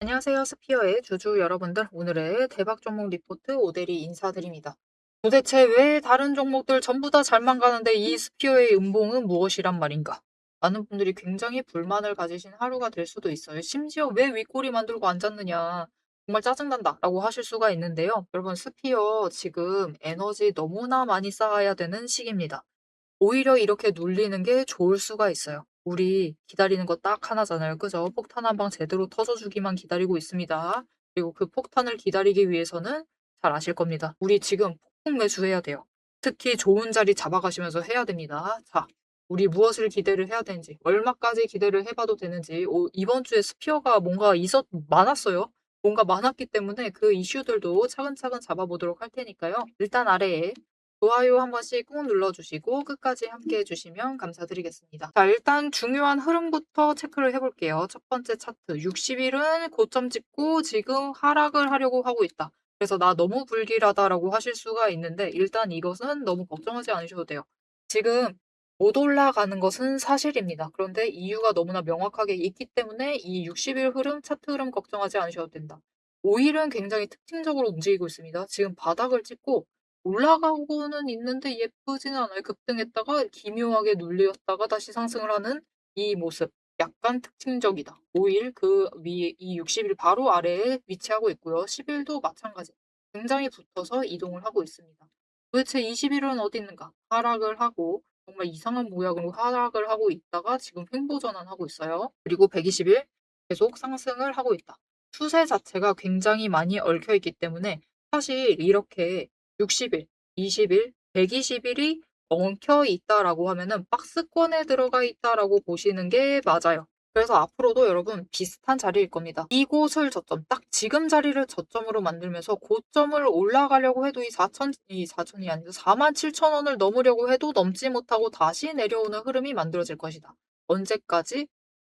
안녕하세요. 스피어의 주주 여러분들. 오늘의 대박 종목 리포트 오대리 인사드립니다. 도대체 왜 다른 종목들 전부 다 잘만 가는데 이 스피어의 음봉은 무엇이란 말인가? 많은 분들이 굉장히 불만을 가지신 하루가 될 수도 있어요. 심지어 왜 윗꼬리 만들고 앉았느냐. 정말 짜증난다 라고 하실 수가 있는데요. 여러분 스피어 지금 에너지 너무나 많이 쌓아야 되는 시기입니다. 오히려 이렇게 눌리는 게 좋을 수가 있어요. 우리 기다리는 거 딱 하나잖아요. 그죠? 폭탄 한 방 제대로 터져 주기만 기다리고 있습니다. 그리고 그 폭탄을 기다리기 위해서는 잘 아실 겁니다. 우리 지금 폭풍 매수해야 돼요. 특히 좋은 자리 잡아가시면서 해야 됩니다. 자, 우리 무엇을 기대를 해야 되는지, 얼마까지 기대를 해봐도 되는지, 이번 주에 스피어가 뭔가 많았어요. 뭔가 많았기 때문에 그 이슈들도 차근차근 잡아보도록 할 테니까요. 일단 아래에 좋아요 한 번씩 꾹 눌러주시고 끝까지 함께 해주시면 감사드리겠습니다. 자, 일단 중요한 흐름부터 체크를 해볼게요. 첫 번째 차트 60일은 고점 찍고 지금 하락을 하려고 하고 있다. 그래서 나 너무 불길하다라고 하실 수가 있는데 일단 이것은 너무 걱정하지 않으셔도 돼요. 지금 못 올라가는 것은 사실입니다. 그런데 이유가 너무나 명확하게 있기 때문에 이 60일 흐름, 차트 흐름 걱정하지 않으셔도 된다. 5일은 굉장히 특징적으로 움직이고 있습니다. 지금 바닥을 찍고 올라가고는 있는데 예쁘지는 않아요. 급등했다가 기묘하게 눌렸다가 다시 상승을 하는 이 모습. 약간 특징적이다. 5일 그 위에 이 60일 바로 아래에 위치하고 있고요. 10일도 마찬가지. 굉장히 붙어서 이동을 하고 있습니다. 도대체 20일은 어디 있는가? 하락을 하고 정말 이상한 모양으로 하락을 하고 있다가 지금 횡보 전환하고 있어요. 그리고 120일 계속 상승을 하고 있다. 추세 자체가 굉장히 많이 얽혀 있기 때문에 사실 이렇게 60일, 20일, 120일이 엉켜 있다라고 하면은 박스권에 들어가 있다라고 보시는 게 맞아요. 그래서 앞으로도 여러분 비슷한 자리일 겁니다. 이곳을 저점, 딱 지금 자리를 저점으로 만들면서 고점을 올라가려고 해도 이 4천이 아니라 47,000원을 넘으려고 해도 넘지 못하고 다시 내려오는 흐름이 만들어질 것이다. 언제까지?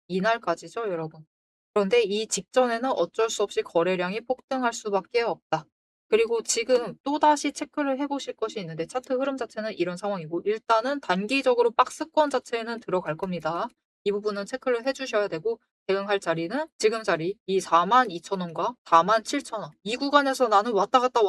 이날까지죠, 여러분. 그런데 이 직전에는 어쩔 수 없이 거래량이 폭등할 수밖에 없다. 그리고 지금 또다시 체크를 해보실 것이 있는데 차트 흐름 자체는 이런 상황이고 일단은 단기적으로 박스권 자체에는 들어갈 겁니다. 이 부분은 체크를 해주셔야 되고 대응할 자리는 지금 자리 이 42,000원과 47,000원 이 구간에서 나는 왔다 갔다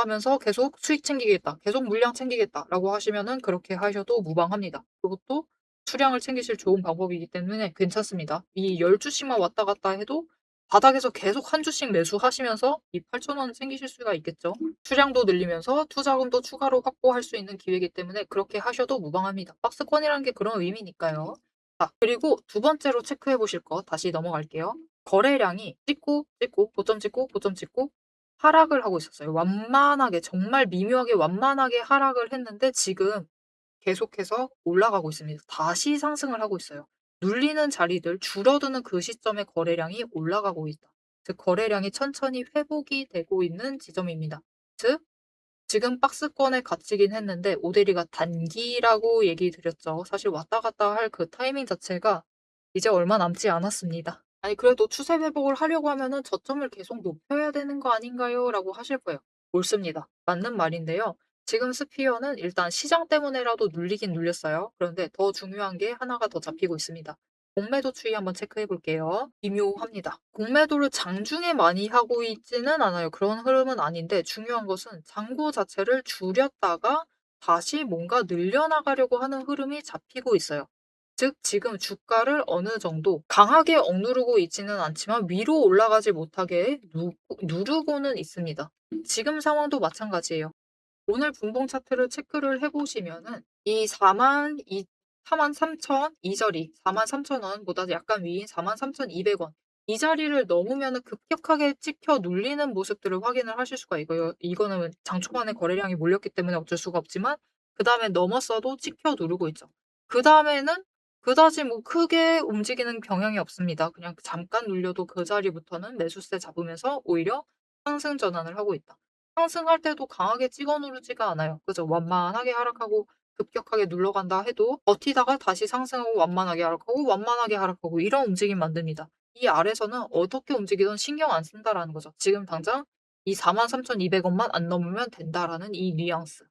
하면서 계속 수익 챙기겠다. 계속 물량 챙기겠다. 라고 하시면은 그렇게 하셔도 무방합니다. 그것도 수량을 챙기실 좋은 방법이기 때문에 괜찮습니다. 이 10주씩만 왔다 갔다 해도 바닥에서 계속 한 주씩 매수하시면서 이 8,000원 챙기실 수가 있겠죠. 수량도 늘리면서 투자금도 추가로 확보할 수 있는 기회이기 때문에 그렇게 하셔도 무방합니다. 박스권이라는 게 그런 의미니까요. 자, 그리고 두 번째로 체크해 보실 거 다시 넘어갈게요. 거래량이 찍고 찍고 고점 찍고 고점 찍고 하락을 하고 있었어요. 완만하게 정말 미묘하게 완만하게 하락을 했는데 지금 계속해서 올라가고 있습니다. 다시 상승을 하고 있어요. 눌리는 자리들, 줄어드는 그 시점에 거래량이 올라가고 있다. 즉 거래량이 천천히 회복이 되고 있는 지점입니다. 즉 지금 박스권에 갇히긴 했는데 오데리가 단기라고 얘기 드렸죠. 사실 왔다 갔다 할 그 타이밍 자체가 이제 얼마 남지 않았습니다. 아니 그래도 추세 회복을 하려고 하면은 저점을 계속 높여야 되는 거 아닌가요? 라고 하실 거예요. 옳습니다. 맞는 말인데요. 지금 스피어는 일단 시장 때문에라도 눌리긴 눌렸어요. 그런데 더 중요한 게 하나가 더 잡히고 있습니다. 공매도 추이 한번 체크해 볼게요. 미묘합니다. 공매도를 장중에 많이 하고 있지는 않아요. 그런 흐름은 아닌데 중요한 것은 잔고 자체를 줄였다가 다시 뭔가 늘려나가려고 하는 흐름이 잡히고 있어요. 즉 지금 주가를 어느 정도 강하게 억누르고 있지는 않지만 위로 올라가지 못하게 누르고는 있습니다. 지금 상황도 마찬가지예요. 오늘 분봉 차트를 체크를 해보시면은 이 43,000 이 자리 43,000원보다 약간 위인 43,200원 이 자리를 넘으면은 급격하게 찍혀 눌리는 모습들을 확인을 하실 수가 있고요. 이거는 장 초반에 거래량이 몰렸기 때문에 어쩔 수가 없지만 그 다음에 넘었어도 찍혀 누르고 있죠. 그 다음에는 그다지 뭐 크게 움직이는 경향이 없습니다. 그냥 잠깐 눌려도 그 자리부터는 매수세 잡으면서 오히려 상승 전환을 하고 있다. 상승할 때도 강하게 찍어 누르지가 않아요. 그죠? 완만하게 하락하고 급격하게 눌러간다 해도 버티다가 다시 상승하고 완만하게 하락하고 완만하게 하락하고 이런 움직임 만듭니다. 이 아래서는 어떻게 움직이든 신경 안 쓴다라는 거죠. 지금 당장 이 43,200원만 안 넘으면 된다라는 이 뉘앙스.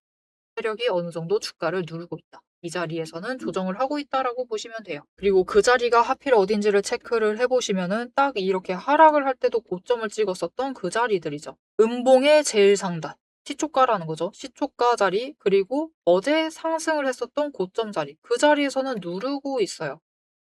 세력이 어느 정도 주가를 누르고 있다. 이 자리에서는 조정을 하고 있다라고 보시면 돼요. 그리고 그 자리가 하필 어딘지를 체크를 해보시면은 딱 이렇게 하락을 할 때도 고점을 찍었었던 그 자리들이죠. 음봉의 제일 상단. 시초가라는 거죠. 시초가 자리, 그리고 어제 상승을 했었던 고점 자리. 그 자리에서는 누르고 있어요.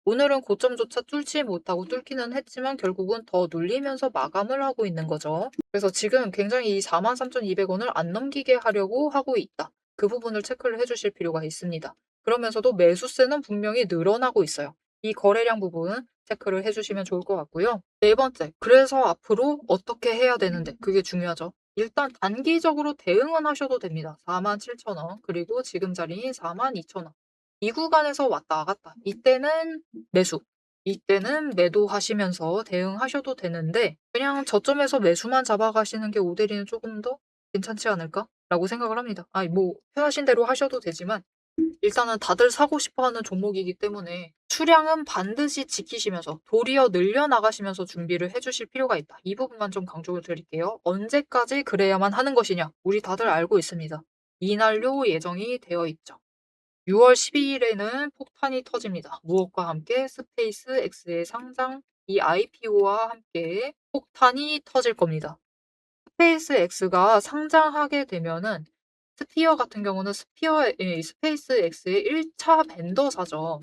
오늘은 고점조차 뚫지 못하고 뚫기는 했지만 결국은 더 눌리면서 마감을 하고 있는 거죠. 그래서 지금 굉장히 이 43,200원을 안 넘기게 하려고 하고 있다. 그 부분을 체크를 해주실 필요가 있습니다. 그러면서도 매수세는 분명히 늘어나고 있어요. 이 거래량 부분 체크를 해주시면 좋을 것 같고요. 네 번째, 그래서 앞으로 어떻게 해야 되는데 그게 중요하죠. 일단 단기적으로 대응은 하셔도 됩니다. 47,000원, 그리고 지금 자리인 42,000원. 이 구간에서 왔다 갔다. 이때는 매수, 이때는 매도하시면서 대응하셔도 되는데 그냥 저점에서 매수만 잡아가시는 게 오데리는 조금 더 괜찮지 않을까? 라고 생각을 합니다. 아니 뭐 편하신 대로 하셔도 되지만 일단은 다들 사고 싶어 하는 종목이기 때문에 수량은 반드시 지키시면서 도리어 늘려나가시면서 준비를 해주실 필요가 있다. 이 부분만 좀 강조를 드릴게요. 언제까지 그래야만 하는 것이냐? 우리 다들 알고 있습니다. 이날료 예정이 되어 있죠. 6월 12일에는 폭탄이 터집니다. 무엇과 함께 스페이스 X의 상장, 이 IPO와 함께 폭탄이 터질 겁니다. 스페이스 X가 상장하게 되면은 스피어 같은 경우는 스페이스 X의 1차 벤더사죠.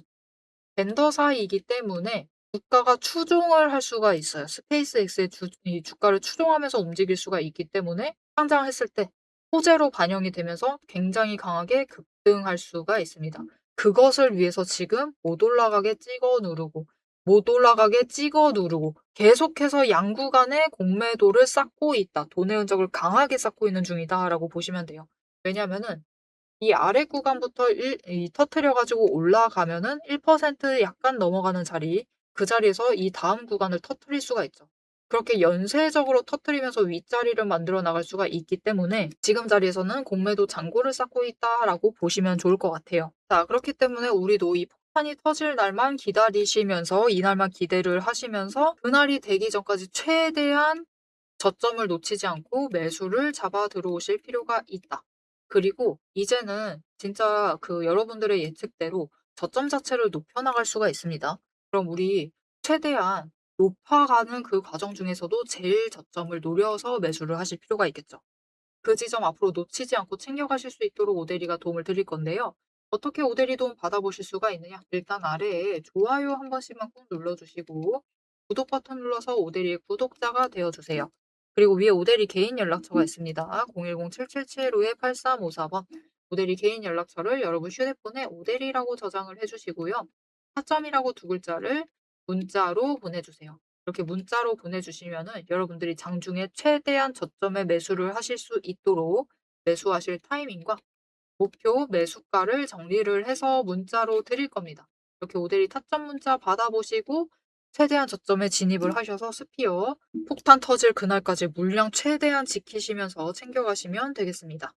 벤더사이기 때문에 주가가 추종을 할 수가 있어요. 스페이스 X의 이 주가를 추종하면서 움직일 수가 있기 때문에 상장했을 때 호재로 반영이 되면서 굉장히 강하게 급등할 수가 있습니다. 그것을 위해서 지금 못 올라가게 찍어 누르고 못 올라가게 찍어 누르고 계속해서 양구간의 공매도를 쌓고 있다. 돈의 흔적을 강하게 쌓고 있는 중이다라고 보시면 돼요. 왜냐면은 이 아래 구간부터 터트려가지고 올라가면은 1% 약간 넘어가는 자리, 그 자리에서 이 다음 구간을 터트릴 수가 있죠. 그렇게 연쇄적으로 터트리면서 윗자리를 만들어 나갈 수가 있기 때문에 지금 자리에서는 공매도 잔고를 쌓고 있다라고 보시면 좋을 것 같아요. 자, 그렇기 때문에 우리도 이 폭탄이 터질 날만 기다리시면서 이날만 기대를 하시면서 그날이 되기 전까지 최대한 저점을 놓치지 않고 매수를 잡아 들어오실 필요가 있다. 그리고 이제는 진짜 그 여러분들의 예측대로 저점 자체를 높여나갈 수가 있습니다. 그럼 우리 최대한 높아가는 그 과정 중에서도 제일 저점을 노려서 매수를 하실 필요가 있겠죠. 그 지점 앞으로 놓치지 않고 챙겨가실 수 있도록 오데리가 도움을 드릴 건데요. 어떻게 오데리 도움 받아보실 수가 있느냐? 일단 아래에 좋아요 한 번씩만 꾹 눌러주시고 구독 버튼 눌러서 오데리의 구독자가 되어주세요. 그리고 위에 오데리 개인 연락처가 있습니다. 010-777-8354번 오데리 개인 연락처를 여러분 휴대폰에 오데리라고 저장을 해주시고요. 타점이라고 두 글자를 문자로 보내주세요. 이렇게 문자로 보내주시면은 여러분들이 장중에 최대한 저점에 매수를 하실 수 있도록 매수하실 타이밍과 목표 매수가를 정리를 해서 문자로 드릴 겁니다. 이렇게 오데리 타점 문자 받아보시고 최대한 저점에 진입을 하셔서 스피어 폭탄 터질 그날까지 물량 최대한 지키시면서 챙겨가시면 되겠습니다.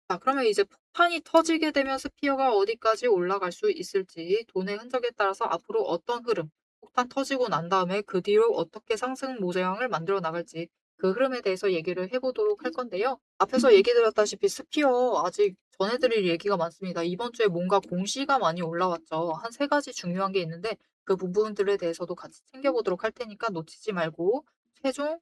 자, 그러면 이제 폭탄이 터지게 되면 스피어가 어디까지 올라갈 수 있을지 돈의 흔적에 따라서 앞으로 어떤 흐름, 폭탄 터지고 난 다음에 그 뒤로 어떻게 상승 모양을 만들어 나갈지 그 흐름에 대해서 얘기를 해보도록 할 건데요. 앞에서 얘기 드렸다시피 스피어 아직 전해드릴 얘기가 많습니다. 이번 주에 뭔가 공시가 많이 올라왔죠. 한 3가지 중요한 게 있는데 그 부분들에 대해서도 같이 챙겨보도록 할 테니까 놓치지 말고 최종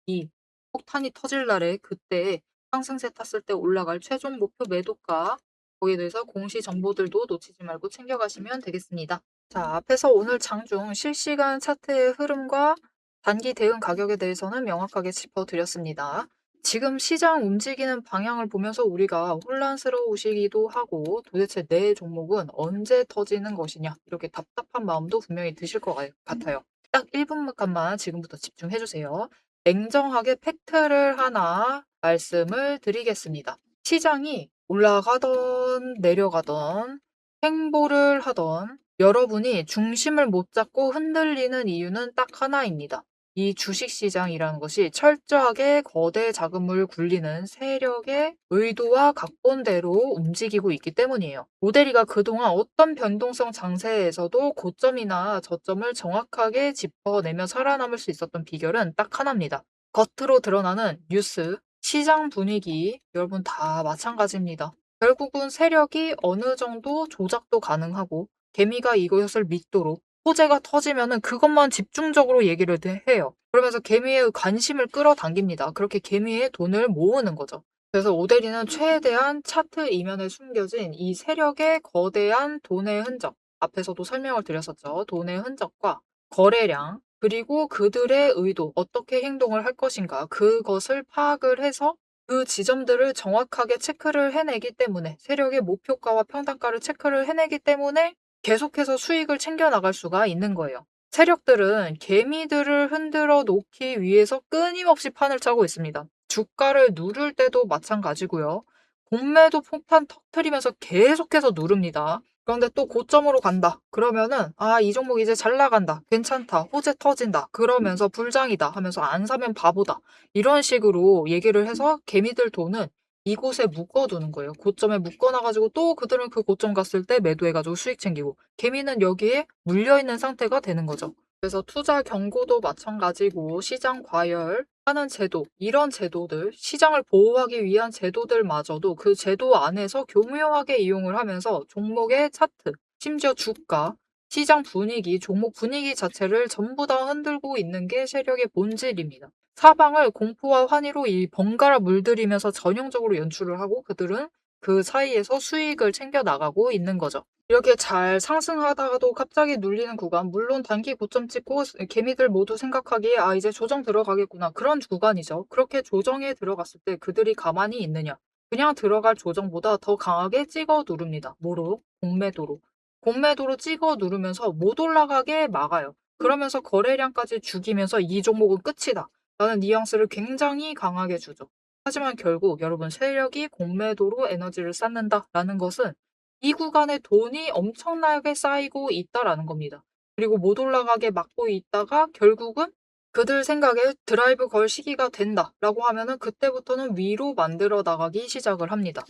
이 폭탄이 터질 날에 그때 상승세 탔을 때 올라갈 최종 목표 매도가 거기에 대해서 공시 정보들도 놓치지 말고 챙겨가시면 되겠습니다. 자, 앞에서 오늘 장중 실시간 차트의 흐름과 단기 대응 가격에 대해서는 명확하게 짚어드렸습니다. 지금 시장 움직이는 방향을 보면서 우리가 혼란스러우시기도 하고 도대체 내 종목은 언제 터지는 것이냐 이렇게 답답한 마음도 분명히 드실 것 같아요. 딱 1분간만 지금부터 집중해주세요. 냉정하게 팩트를 하나 말씀을 드리겠습니다. 시장이 올라가던 내려가던 횡보를 하던 여러분이 중심을 못 잡고 흔들리는 이유는 딱 하나입니다. 이 주식시장이라는 것이 철저하게 거대 자금을 굴리는 세력의 의도와 각본대로 움직이고 있기 때문이에요. 모델이가 그동안 어떤 변동성 장세에서도 고점이나 저점을 정확하게 짚어내며 살아남을 수 있었던 비결은 딱 하나입니다. 겉으로 드러나는 뉴스, 시장 분위기 여러분 다 마찬가지입니다. 결국은 세력이 어느 정도 조작도 가능하고 개미가 이것을 믿도록 호재가 터지면은 그것만 집중적으로 얘기를 해요. 그러면서 개미의 관심을 끌어당깁니다. 그렇게 개미의 돈을 모으는 거죠. 그래서 오데리는 최대한 차트 이면에 숨겨진 이 세력의 거대한 돈의 흔적, 앞에서도 설명을 드렸었죠. 돈의 흔적과 거래량, 그리고 그들의 의도, 어떻게 행동을 할 것인가, 그것을 파악을 해서 그 지점들을 정확하게 체크를 해내기 때문에, 세력의 목표가와 평단가를 체크를 해내기 때문에 계속해서 수익을 챙겨 나갈 수가 있는 거예요. 세력들은 개미들을 흔들어 놓기 위해서 끊임없이 판을 짜고 있습니다. 주가를 누를 때도 마찬가지고요. 공매도 폭탄 터트리면서 계속해서 누릅니다. 그런데 또 고점으로 간다. 그러면은 이 종목 이제 잘 나간다. 괜찮다. 호재 터진다. 그러면서 불장이다 하면서 안 사면 바보다. 이런 식으로 얘기를 해서 개미들 돈은 이곳에 묶어두는 거예요. 고점에 묶어놔가지고 또 그들은 그 고점 갔을 때 매도해가지고 수익 챙기고 개미는 여기에 물려있는 상태가 되는 거죠. 그래서 투자 경고도 마찬가지고 시장 과열하는 제도, 이런 제도들, 시장을 보호하기 위한 제도들마저도 그 제도 안에서 교묘하게 이용을 하면서 종목의 차트, 심지어 주가, 시장 분위기, 종목 분위기 자체를 전부 다 흔들고 있는 게 세력의 본질입니다. 사방을 공포와 환희로 이 번갈아 물들이면서 전형적으로 연출을 하고 그들은 그 사이에서 수익을 챙겨 나가고 있는 거죠. 이렇게 잘 상승하다가도 갑자기 눌리는 구간, 물론 단기 고점 찍고 개미들 모두 생각하기에 이제 조정 들어가겠구나. 그런 구간이죠. 그렇게 조정에 들어갔을 때 그들이 가만히 있느냐. 그냥 들어갈 조정보다 더 강하게 찍어 누릅니다. 뭐로? 공매도로. 공매도로 찍어 누르면서 못 올라가게 막아요. 그러면서 거래량까지 죽이면서 이 종목은 끝이다. 라는 뉘앙스를 굉장히 강하게 주죠. 하지만 결국 여러분 세력이 공매도로 에너지를 쌓는다라는 것은 이 구간에 돈이 엄청나게 쌓이고 있다라는 겁니다. 그리고 못 올라가게 막고 있다가 결국은 그들 생각에 드라이브 걸 시기가 된다라고 하면은 그때부터는 위로 만들어 나가기 시작을 합니다.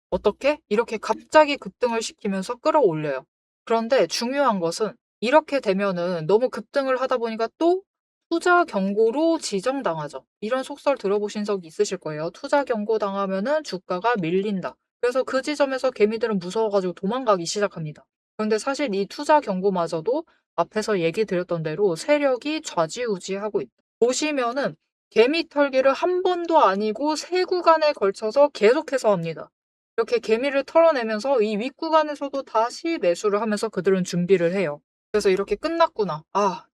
어떻게? 이렇게 갑자기 급등을 시키면서 끌어올려요. 그런데 중요한 것은 이렇게 되면은 너무 급등을 하다 보니까 또 투자 경고로 지정당하죠. 이런 속설 들어보신 적 있으실 거예요. 투자 경고 당하면은 주가가 밀린다. 그래서 그 지점에서 개미들은 무서워가지고 도망가기 시작합니다. 그런데 사실 이 투자 경고마저도 앞에서 얘기 드렸던 대로 세력이 좌지우지하고 있다. 보시면은 개미 털기를 한 번도 아니고 세 구간에 걸쳐서 계속해서 합니다. 이렇게 개미를 털어내면서 이 윗구간에서도 다시 매수를 하면서 그들은 준비를 해요. 그래서 이렇게 끝났구나.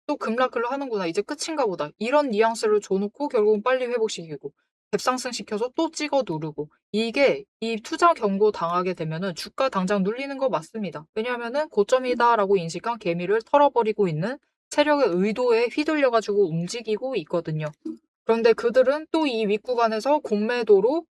또 급락을 하는구나. 이제 끝인가 보다. 이런 뉘앙스를 줘놓고 결국은 빨리 회복시키고 갭상승 시켜서 또 찍어 누르고 이게 이 투자 경고 당하게 되면은 주가 당장 눌리는 거 맞습니다. 왜냐하면은 고점이다라고 인식한 개미를 털어버리고 있는 세력의 의도에 휘둘려가지고 움직이고 있거든요. 그런데 그들은 또 이 윗구간에서 공매도로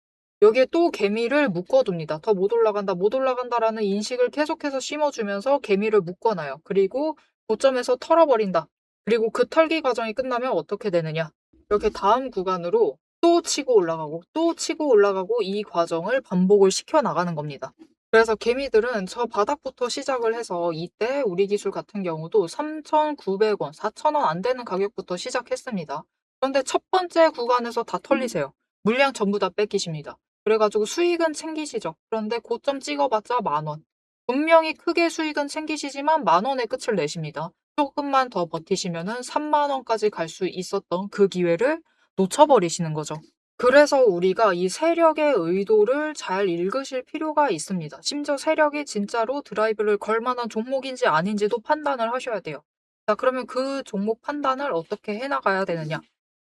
여기에 또 개미를 묶어둡니다. 더 못 올라간다, 못 올라간다라는 인식을 계속해서 심어주면서 개미를 묶어놔요. 그리고 고점에서 털어버린다. 그리고 그 털기 과정이 끝나면 어떻게 되느냐. 이렇게 다음 구간으로 또 치고 올라가고 또 치고 올라가고 이 과정을 반복을 시켜나가는 겁니다. 그래서 개미들은 저 바닥부터 시작을 해서 이때 우리 기술 같은 경우도 3,900원, 4,000원 안 되는 가격부터 시작했습니다. 그런데 첫 번째 구간에서 다 털리세요. 물량 전부 다 뺏기십니다. 그래가지고 수익은 챙기시죠. 그런데 고점 찍어봤자 10,000원. 분명히 크게 수익은 챙기시지만 10,000원의 끝을 내십니다. 조금만 더 버티시면은 30,000원까지 갈 수 있었던 그 기회를 놓쳐버리시는 거죠. 그래서 우리가 이 세력의 의도를 잘 읽으실 필요가 있습니다. 심지어 세력이 진짜로 드라이브를 걸 만한 종목인지 아닌지도 판단을 하셔야 돼요. 자, 그러면 그 종목 판단을 어떻게 해나가야 되느냐?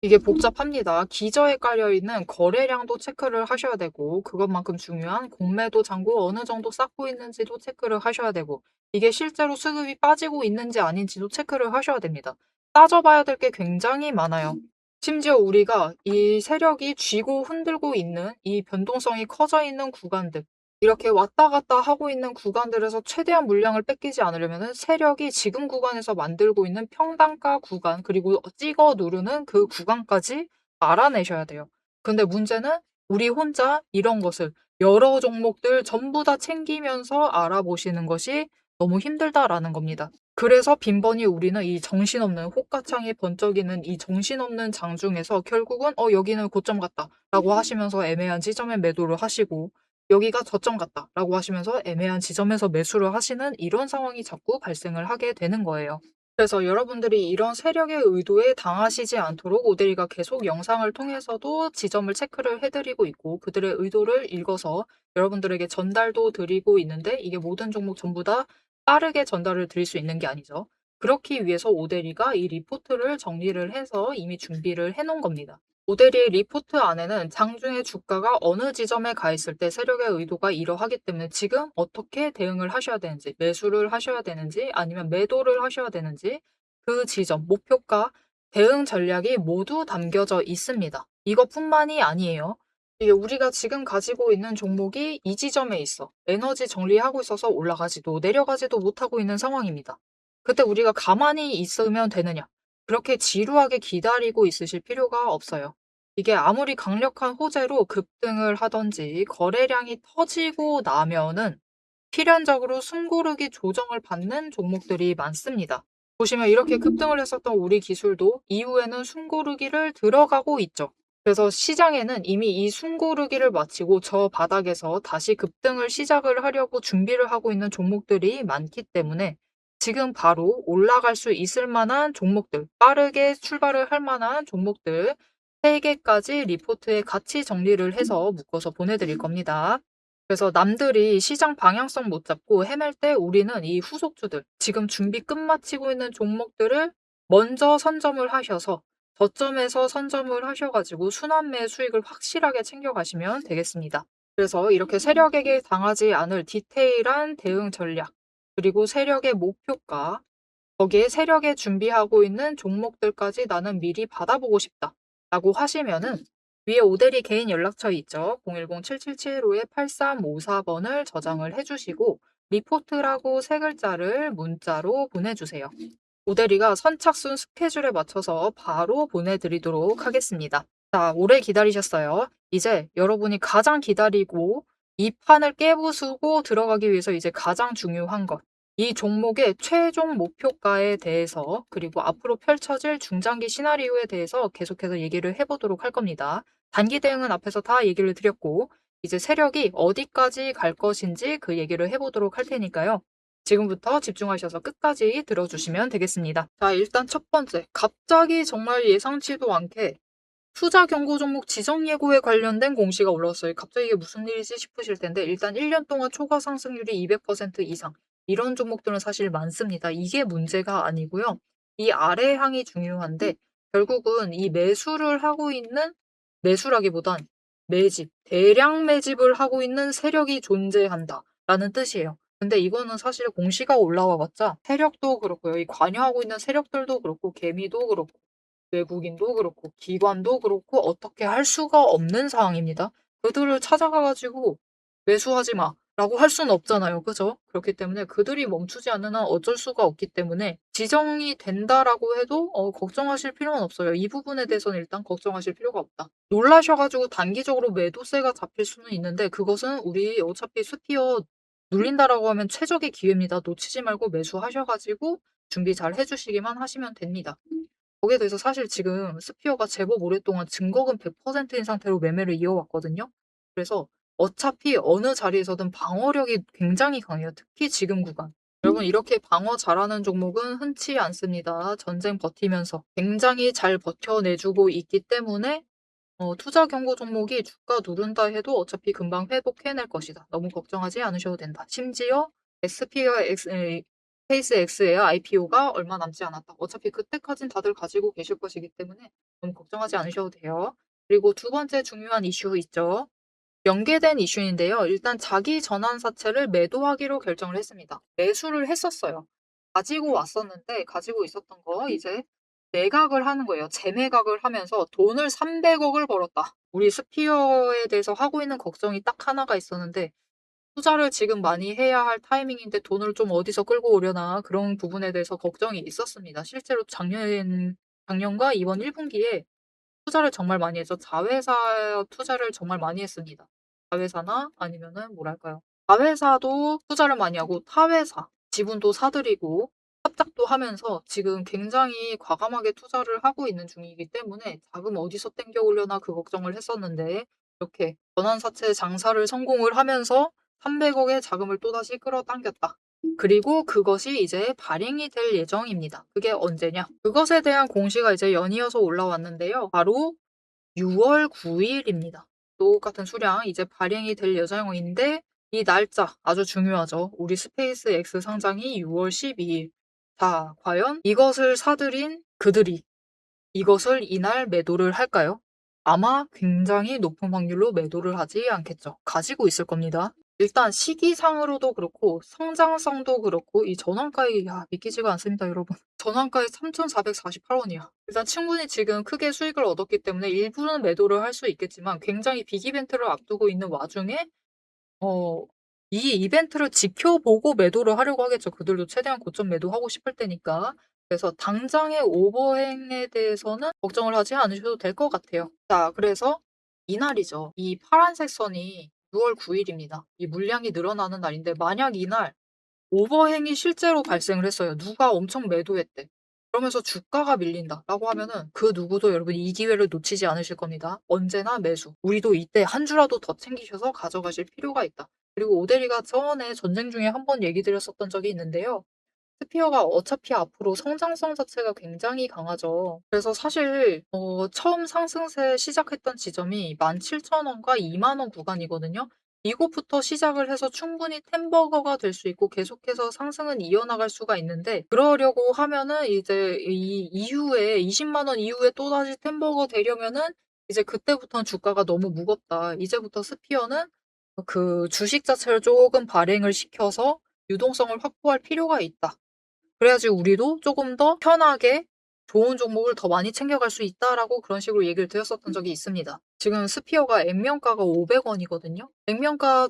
이게 복잡합니다. 기저에 깔려있는 거래량도 체크를 하셔야 되고 그것만큼 중요한 공매도 잔고 어느 정도 쌓고 있는지도 체크를 하셔야 되고 이게 실제로 수급이 빠지고 있는지 아닌지도 체크를 하셔야 됩니다. 따져봐야 될 게 굉장히 많아요. 심지어 우리가 이 세력이 쥐고 흔들고 있는 이 변동성이 커져 있는 구간들 이렇게 왔다 갔다 하고 있는 구간들에서 최대한 물량을 뺏기지 않으려면 세력이 지금 구간에서 만들고 있는 평단가 구간 그리고 찍어 누르는 그 구간까지 알아내셔야 돼요. 근데 문제는 우리 혼자 이런 것을 여러 종목들 전부 다 챙기면서 알아보시는 것이 너무 힘들다라는 겁니다. 그래서 빈번히 우리는 이 정신없는 호가창이 번쩍이는 이 정신없는 장 중에서 결국은 여기는 고점 같다 라고 하시면서 애매한 지점에 매도를 하시고 여기가 저점 같다라고 하시면서 애매한 지점에서 매수를 하시는 이런 상황이 자꾸 발생을 하게 되는 거예요. 그래서 여러분들이 이런 세력의 의도에 당하시지 않도록 오데리가 계속 영상을 통해서도 지점을 체크를 해드리고 있고 그들의 의도를 읽어서 여러분들에게 전달도 드리고 있는데 이게 모든 종목 전부 다 빠르게 전달을 드릴 수 있는 게 아니죠. 그렇기 위해서 오데리가 이 리포트를 정리를 해서 이미 준비를 해 놓은 겁니다. 오데리의 리포트 안에는 장중에 주가가 어느 지점에 가 있을 때 세력의 의도가 이러하기 때문에 지금 어떻게 대응을 하셔야 되는지, 매수를 하셔야 되는지, 아니면 매도를 하셔야 되는지, 그 지점, 목표가, 대응 전략이 모두 담겨져 있습니다. 이것뿐만이 아니에요. 이게 우리가 지금 가지고 있는 종목이 이 지점에 있어. 에너지 정리하고 있어서 올라가지도 내려가지도 못하고 있는 상황입니다. 그때 우리가 가만히 있으면 되느냐? 그렇게 지루하게 기다리고 있으실 필요가 없어요. 이게 아무리 강력한 호재로 급등을 하든지 거래량이 터지고 나면은 필연적으로 숨고르기 조정을 받는 종목들이 많습니다. 보시면 이렇게 급등을 했었던 우리 기술도 이후에는 숨고르기를 들어가고 있죠. 그래서 시장에는 이미 이 숨고르기를 마치고 저 바닥에서 다시 급등을 시작을 하려고 준비를 하고 있는 종목들이 많기 때문에 지금 바로 올라갈 수 있을 만한 종목들, 빠르게 출발을 할 만한 종목들 3개까지 리포트에 같이 정리를 해서 묶어서 보내드릴 겁니다. 그래서 남들이 시장 방향성 못 잡고 헤맬 때 우리는 이 후속주들, 지금 준비 끝마치고 있는 종목들을 먼저 선점을 하셔서 저점에서 선점을 하셔가지고 순환매 수익을 확실하게 챙겨가시면 되겠습니다. 그래서 이렇게 세력에게 당하지 않을 디테일한 대응 전략, 그리고 세력의 목표가, 거기에 세력에 준비하고 있는 종목들까지 나는 미리 받아보고 싶다 라고 하시면은 위에 오데리 개인 연락처 있죠. 010-7775-8354번을 저장을 해주시고 리포트라고 3글자를 문자로 보내주세요. 오데리가 선착순 스케줄에 맞춰서 바로 보내드리도록 하겠습니다. 자, 오래 기다리셨어요. 이제 여러분이 가장 기다리고 이 판을 깨부수고 들어가기 위해서 이제 가장 중요한 것. 이 종목의 최종 목표가에 대해서 그리고 앞으로 펼쳐질 중장기 시나리오에 대해서 계속해서 얘기를 해보도록 할 겁니다. 단기 대응은 앞에서 다 얘기를 드렸고 이제 세력이 어디까지 갈 것인지 그 얘기를 해보도록 할 테니까요. 지금부터 집중하셔서 끝까지 들어주시면 되겠습니다. 자, 일단 첫 번째. 갑자기 정말 예상치도 않게 투자 경고 종목 지정 예고에 관련된 공시가 올라왔어요. 갑자기 이게 무슨 일이지 싶으실 텐데 일단 1년 동안 초과 상승률이 200% 이상. 이런 종목들은 사실 많습니다. 이게 문제가 아니고요. 이 아래 항이 중요한데 결국은 이 매수를 하고 있는 매수라기보단 매집, 대량 매집을 하고 있는 세력이 존재한다라는 뜻이에요. 근데 이거는 사실 공시가 올라와 봤자 세력도 그렇고요. 이 관여하고 있는 세력들도 그렇고 개미도 그렇고 외국인도 그렇고 기관도 그렇고 어떻게 할 수가 없는 상황입니다. 그들을 찾아가 가지고 "매수하지 마."라고 할 수는 없잖아요. 그죠? 그렇기 때문에 그들이 멈추지 않는 한 어쩔 수가 없기 때문에 지정이 된다라고 해도 걱정하실 필요는 없어요. 이 부분에 대해서는 일단 걱정하실 필요가 없다. 놀라셔 가지고 단기적으로 매도세가 잡힐 수는 있는데 그것은 우리 어차피 스피어 눌린다라고 하면 최적의 기회입니다. 놓치지 말고 매수하셔 가지고 준비 잘 해 주시기만 하시면 됩니다. 거기에 대해서 사실 지금 스피어가 제법 오랫동안 증거금 100%인 상태로 매매를 이어왔거든요. 그래서 어차피 어느 자리에서든 방어력이 굉장히 강해요. 특히 지금 구간. 여러분 이렇게 방어 잘하는 종목은 흔치 않습니다. 전쟁 버티면서 굉장히 잘 버텨내주고 있기 때문에 투자 경고 종목이 주가 누른다 해도 어차피 금방 회복해낼 것이다. 너무 걱정하지 않으셔도 된다. 심지어 SP와 스페이스X의 IPO가 얼마 남지 않았다. 어차피 그때까진 다들 가지고 계실 것이기 때문에 너무 걱정하지 않으셔도 돼요. 그리고 두 번째 중요한 이슈 있죠. 연계된 이슈인데요. 일단 자기 전환사채를 매도하기로 결정을 했습니다. 매수를 했었어요. 가지고 왔었는데 가지고 있었던 거 이제 매각을 하는 거예요. 재매각을 하면서 돈을 300억을 벌었다. 우리 스피어에 대해서 하고 있는 걱정이 딱 하나가 있었는데 투자를 지금 많이 해야 할 타이밍인데 돈을 좀 어디서 끌고 오려나 그런 부분에 대해서 걱정이 있었습니다. 실제로 작년과 이번 1분기에 투자를 정말 많이 해서 자회사 투자를 정말 많이 했습니다. 자회사나 아니면은 뭐랄까요. 자회사도 투자를 많이 하고 타회사 지분도 사들이고 합작도 하면서 지금 굉장히 과감하게 투자를 하고 있는 중이기 때문에 자금 어디서 땡겨 오려나 그 걱정을 했었는데 이렇게 전환사채 장사를 성공을 하면서 300억의 자금을 또다시 끌어당겼다. 그리고 그것이 이제 발행이 될 예정입니다. 그게 언제냐? 그것에 대한 공시가 이제 연이어서 올라왔는데요. 바로 6월 9일입니다. 똑같은 수량 이제 발행이 될 예정인데 이 날짜 아주 중요하죠. 우리 스페이스 X 상장이 6월 12일. 자, 과연 이것을 사들인 그들이 이것을 이날 매도를 할까요? 아마 굉장히 높은 확률로 매도를 하지 않겠죠. 가지고 있을 겁니다. 일단 시기상으로도 그렇고 성장성도 그렇고 이 전환가액이 믿기지가 않습니다, 여러분. 전환가액 3,448원이야. 일단 충분히 지금 크게 수익을 얻었기 때문에 일부는 매도를 할 수 있겠지만 굉장히 빅 이벤트를 앞두고 있는 와중에 어 이 이벤트를 지켜보고 매도를 하려고 하겠죠. 그들도 최대한 고점 매도하고 싶을 테니까. 그래서 당장의 오버행에 대해서는 걱정을 하지 않으셔도 될 것 같아요. 자, 그래서 이날이죠. 이 파란색 선이 6월 9일입니다. 이 물량이 늘어나는 날인데 만약 이날 오버행이 실제로 발생을 했어요. 누가 엄청 매도했대. 그러면서 주가가 밀린다라고 하면은 그 누구도 여러분 이 기회를 놓치지 않으실 겁니다. 언제나 매수. 우리도 이때 한 주라도 더 챙기셔서 가져가실 필요가 있다. 그리고 오데리가 전에 전쟁 중에 한 번 얘기 드렸었던 적이 있는데요. 스피어가 어차피 앞으로 성장성 자체가 굉장히 강하죠. 그래서 사실 처음 상승세 시작했던 지점이 17,000원과 20,000원 구간이거든요. 이곳부터 시작을 해서 충분히 템버거가 될 수 있고 계속해서 상승은 이어나갈 수가 있는데 그러려고 하면은 이제 이 이후에 200,000원 이후에 또다시 템버거 되려면은 이제 그때부터는 주가가 너무 무겁다. 이제부터 스피어는 그 주식 자체를 조금 발행을 시켜서 유동성을 확보할 필요가 있다. 그래야지 우리도 조금 더 편하게 좋은 종목을 더 많이 챙겨갈 수 있다라고 그런 식으로 얘기를 드렸었던 적이 있습니다. 지금 스피어가 액면가가 500원이거든요. 액면가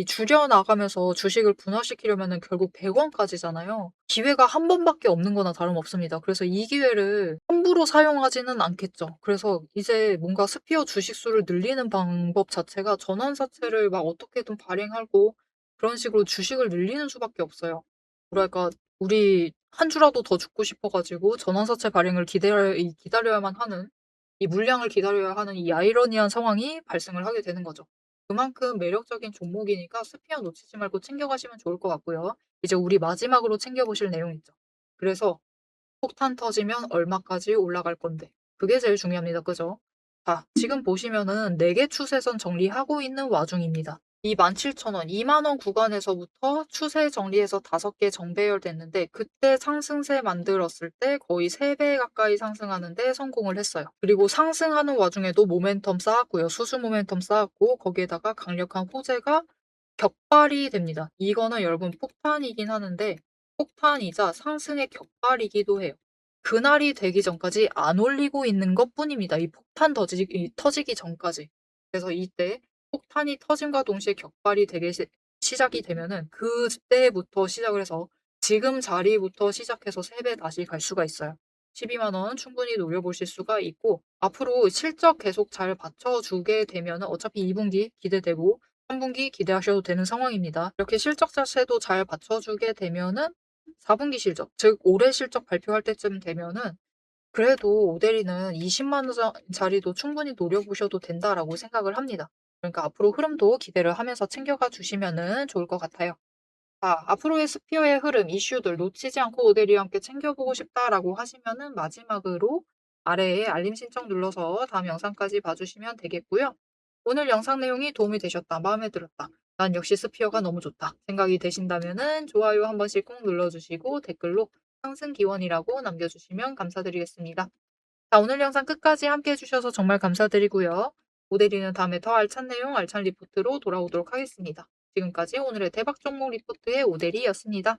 줄여나가면서 주식을 분할시키려면 결국 100원까지잖아요. 기회가 한 번밖에 없는 거나 다름없습니다. 그래서 이 기회를 함부로 사용하지는 않겠죠. 그래서 이제 뭔가 스피어 주식수를 늘리는 방법 자체가 전환사채를 막 어떻게든 발행하고 그런 식으로 주식을 늘리는 수밖에 없어요. 뭐랄까 우리 한 주라도 더 죽고 싶어 가지고 전환사채 발행을 기다려야만 하는 이 물량을 기다려야 하는 이 아이러니한 상황이 발생을 하게 되는 거죠. 그만큼 매력적인 종목이니까 스피어 놓치지 말고 챙겨가시면 좋을 것 같고요. 이제 우리 마지막으로 챙겨보실 내용 있죠. 그래서 폭탄 터지면 얼마까지 올라갈 건데 그게 제일 중요합니다. 그죠? 자, 지금 보시면은 4개 추세선 정리하고 있는 와중입니다. 이 17,000원, 20,000원 구간에서부터 추세 정리해서 5개 정배열됐는데 그때 상승세 만들었을 때 거의 3배 가까이 상승하는데 성공을 했어요. 그리고 상승하는 와중에도 모멘텀 쌓았고요. 수수 모멘텀 쌓았고 거기에다가 강력한 호재가 격발이 됩니다. 이거는 여러분 폭탄이긴 하는데 폭탄이자 상승의 격발이기도 해요. 그날이 되기 전까지 안 올리고 있는 것뿐입니다. 이 폭탄 터지기 전까지. 그래서 이때 폭탄이 터짐과 동시에 격발이 되게 시작이 되면은 그때부터 시작을 해서 지금 자리부터 시작해서 3배 다시 갈 수가 있어요. 12만 원 충분히 노려보실 수가 있고 앞으로 실적 계속 잘 받쳐주게 되면은 어차피 2분기 기대되고 3분기 기대하셔도 되는 상황입니다. 이렇게 실적 자체도 잘 받쳐주게 되면은 4분기 실적, 즉 올해 실적 발표할 때쯤 되면은 그래도 오데리는 20만 원짜리도 충분히 노려보셔도 된다라고 생각을 합니다. 그러니까 앞으로 흐름도 기대를 하면서 챙겨가 주시면은 좋을 것 같아요. 자, 앞으로의 스피어의 흐름, 이슈들 놓치지 않고 오데리와 함께 챙겨보고 싶다라고 하시면은 마지막으로 아래에 알림 신청 눌러서 다음 영상까지 봐주시면 되겠고요. 오늘 영상 내용이 도움이 되셨다, 마음에 들었다, 난 역시 스피어가 너무 좋다 생각이 되신다면은 좋아요 한 번씩 꼭 눌러주시고 댓글로 상승 기원이라고 남겨주시면 감사드리겠습니다. 자, 오늘 영상 끝까지 함께 해주셔서 정말 감사드리고요. 오데리는 다음에 더 알찬 내용, 알찬 리포트로 돌아오도록 하겠습니다. 지금까지 오늘의 대박 종목 리포트의 오데리였습니다.